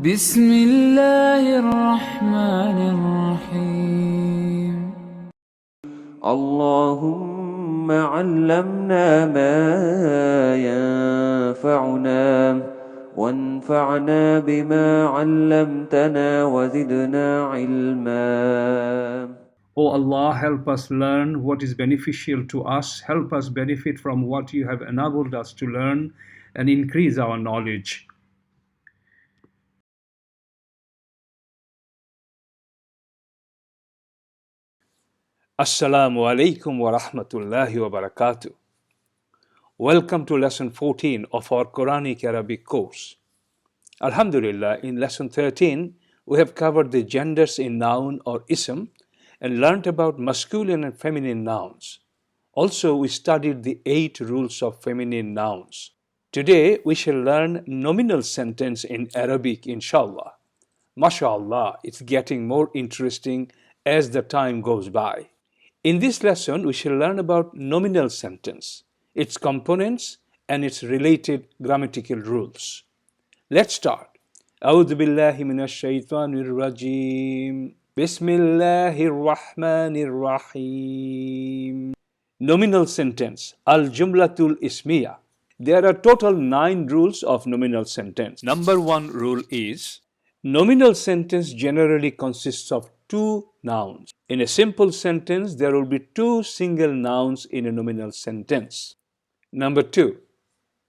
بسم الله الرحمن الرحيم اللهم علمنا ما ينفعنا وانفعنا بما علمتنا وزدنا علما. O Allah, help us learn what is beneficial to us. Help us benefit from what you have enabled us to learn and increase our knowledge. Assalamu alaikum wa rahmatullahi wa barakatuh. Welcome to lesson 14 of our Quranic Arabic course. Alhamdulillah, in lesson 13, we have covered the genders in noun or ism and learnt about masculine and feminine nouns. Also, we studied the 8 rules of feminine nouns. Today, we shall learn nominal sentence in Arabic, inshallah. MashaAllah, it's getting more interesting as the time goes by. In this lesson, we shall learn about nominal sentence, its components, and its related grammatical rules. Let's start. أعوذ بالله من الشيطان الرجيم. بسم الله الرحمن الرحيم. Nominal sentence. Al-Jumlatul Ismia. There are total 9 rules of nominal sentence. Number 1 rule is, nominal sentence generally consists of 2 nouns. In a simple sentence, there will be 2 single nouns in a nominal sentence. Number 2,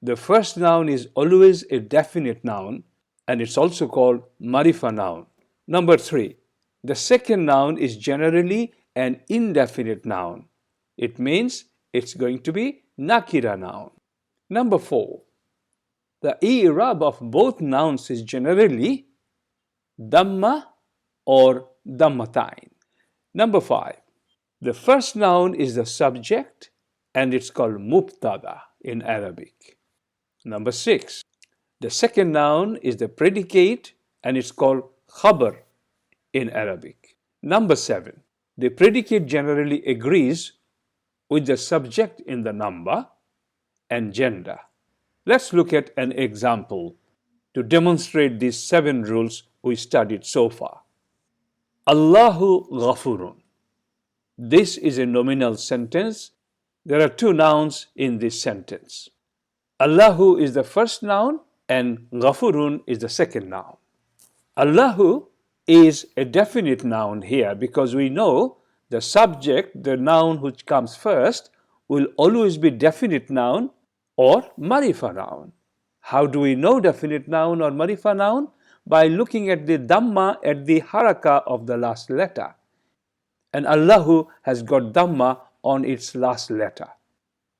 the first noun is always a definite noun, and it's also called marifa noun. Number 3, the second noun is generally an indefinite noun. It means it's going to be nakira noun. Number 4, the i'rab of both nouns is generally damma or dammatain. Number 5, the first noun is the subject and it's called Mubtada in Arabic. Number 6, the second noun is the predicate and it's called Khabar in Arabic. Number 7, the predicate generally agrees with the subject in the number and gender. Let's look at an example to demonstrate these 7 rules we studied so far. Allahu Ghafurun. This is a nominal sentence. There are 2 nouns in this sentence. Allahu is the first noun and Ghafurun is the second noun. Allahu is a definite noun here because we know the subject, the noun which comes first, will always be definite noun or marifa noun. How do we know definite noun or marifa noun? By looking at the dhamma at the haraka of the last letter. And Allahu has got dhamma on its last letter.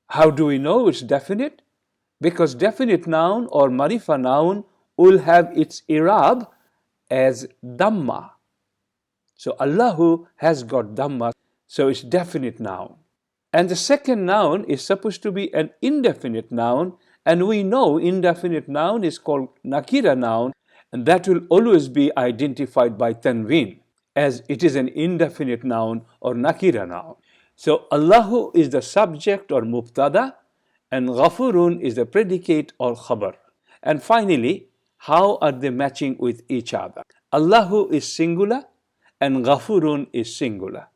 How do we know it's definite? Because definite noun or marifa noun will have its i'rab as dhamma. So Allahu has got dhamma, so it's definite noun. And the second noun is supposed to be an indefinite noun, and we know indefinite noun is called nakira noun, and that will always be identified by tanween, as it is an indefinite noun or nakira noun. So Allahu is the subject or mubtada, and Ghafurun is the predicate or khabar. And finally, how are they matching with each other? Allahu is singular and Ghafurun is singular.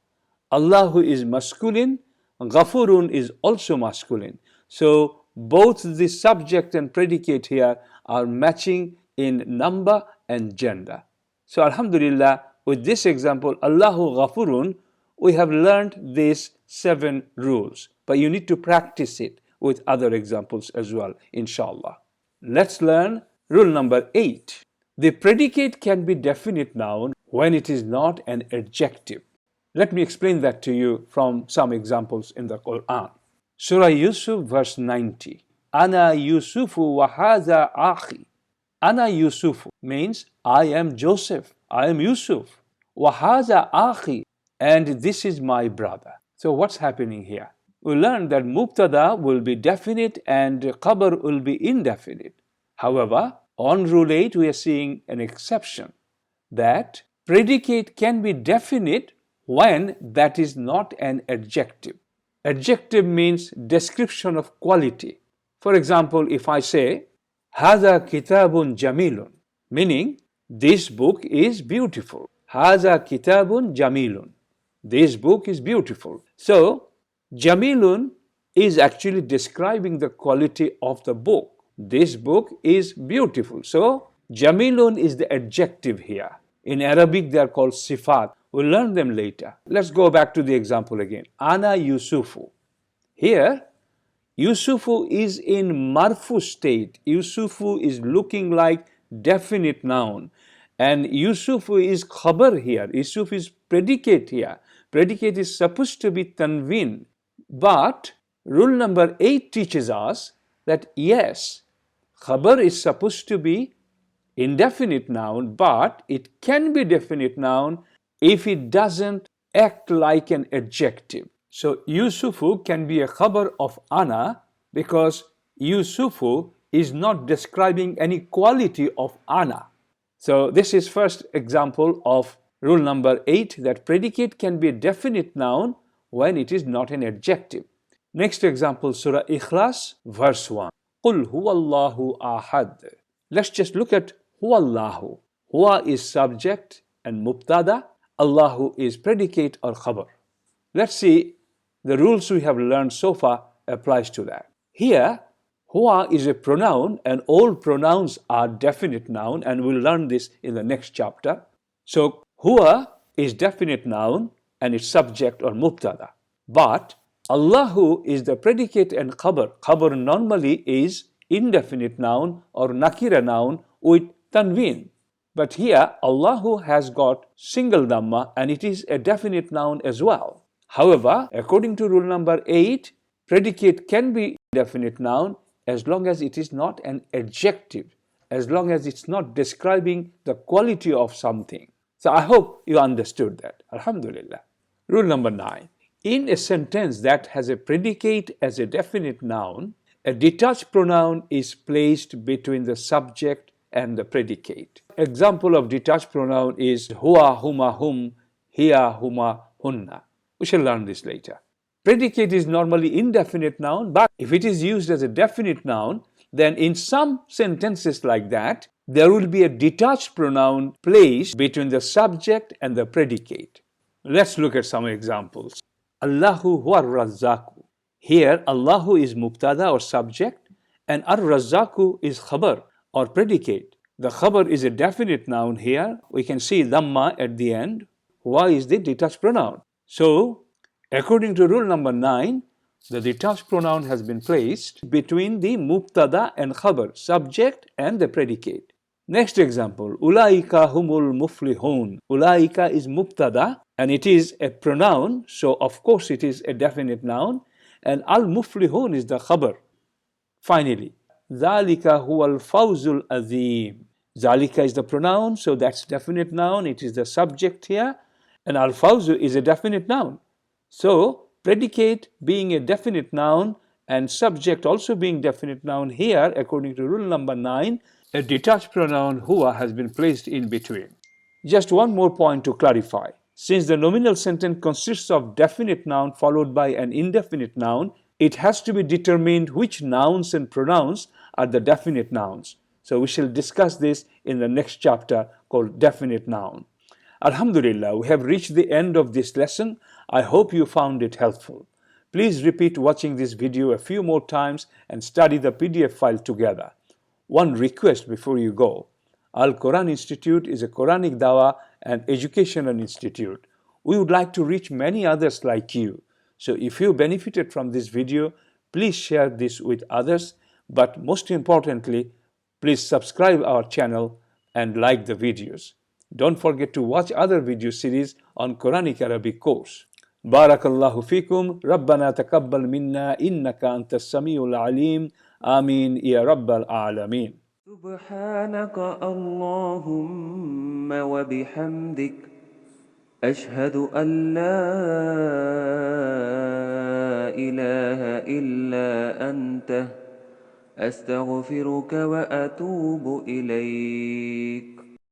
Allahu is masculine, Ghafurun is also masculine. So both the subject and predicate here are matching in number and gender. So Alhamdulillah, with this example, Allahu Ghafurun, we have learned these 7 rules. But you need to practice it with other examples as well, inshallah. Let's learn rule number 8. The predicate can be definite noun when it is not an adjective. Let me explain that to you from some examples in the Qur'an. Surah Yusuf, verse 90. Ana Yusufu wa hadha akhi. Ana Yusufu means I am Joseph, I am Yusuf. Wa hadha akhi, and this is my brother. So what's happening here? We learned that Mubtada will be definite and Khabar will be indefinite. However, on rule 8 we are seeing an exception, that predicate can be definite when that is not an adjective. Adjective means description of quality. For example, if I say, هذا كتاب جميل, meaning This book is beautiful. Haza kitabun jamilun. This book is beautiful. So, jamilun is actually describing the quality of the book. This book is beautiful. So, jamilun is the adjective here. In Arabic, they are called sifat. We'll learn them later. Let's go back to the example again. Ana Yusufu. Here, Yusufu is in marfu state. Yusufu is looking like definite noun. And Yusufu is khabar here. Yusuf is predicate here. Predicate is supposed to be tanween. But rule number 8 teaches us that yes, khabar is supposed to be indefinite noun, but it can be definite noun if it doesn't act like an adjective. So Yusufu can be a khabar of ana because Yusufu is not describing any quality of ana. So this is first example of rule number 8, that predicate can be a definite noun when it is not an adjective. Next example, Surah Ikhlas, verse 1. Qul huwallahu ahad. Let's just look at huwallahu. Huwa is subject and mubtada. Allahu is predicate or khabar. Let's see the rules we have learned so far applies to that. Here, huwa is a pronoun and all pronouns are definite noun, and we'll learn this in the next chapter. So huwa is definite noun and its subject or mubtada. But Allahu is the predicate and khabar. Khabar normally is indefinite noun or nakira noun with tanween. But here Allahu has got single dhamma and it is a definite noun as well. However, according to rule number 8, predicate can be indefinite noun as long as it is not an adjective, as long as it's not describing the quality of something. So I hope you understood that. Alhamdulillah. Rule number 9. In a sentence that has a predicate as a definite noun, a detached pronoun is placed between the subject and the predicate. Example of detached pronoun is huwa, huma, hum, hiya, huma, hunna. We shall learn this later. Predicate is normally indefinite noun, but if it is used as a definite noun, then in some sentences like that, there will be a detached pronoun placed between the subject and the predicate. Let's look at some examples. Allahu huwa ar-razzaku. Here, Allahu is mubtada or subject, and ar-razzaku is khabar or predicate. The khabar is a definite noun here. We can see dhamma at the end. Huwa is the detached pronoun. So, according to rule number 9, the detached pronoun has been placed between the mubtada and khabar, subject and the predicate. Next example, ulaika humul muflihun. Ulaika is mubtada and it is a pronoun, so of course it is a definite noun, and al-muflihun is the khabar. Finally, zalika huwal fawzul azim. Zalika is the pronoun, so that's definite noun, it is the subject here, and al-fawzu is a definite noun. So, predicate being a definite noun and subject also being definite noun here, according to rule number 9, a detached pronoun huwa has been placed in between. Just one more point to clarify. Since the nominal sentence consists of definite noun followed by an indefinite noun, it has to be determined which nouns and pronouns are the definite nouns. So we shall discuss this in the next chapter called definite noun. Alhamdulillah, we have reached the end of this lesson. I hope you found it helpful. Please repeat watching this video a few more times and study the PDF file together. One request before you go. Al-Quran Institute is a Quranic Da'wah and educational institute. We would like to reach many others like you. So if you benefited from this video, please share this with others. But most importantly, please subscribe our channel and like the videos. Don't forget to watch other video series on Quranic Arabic course. Barakallahu fikum. Rabbana taqabbal minna innaka antas samiul alim. Amin ya rabbal alameen. سبحانك اللهم وبحمدك أشهد أن لا إله إلا أنت أستغفرك وأتوب إليك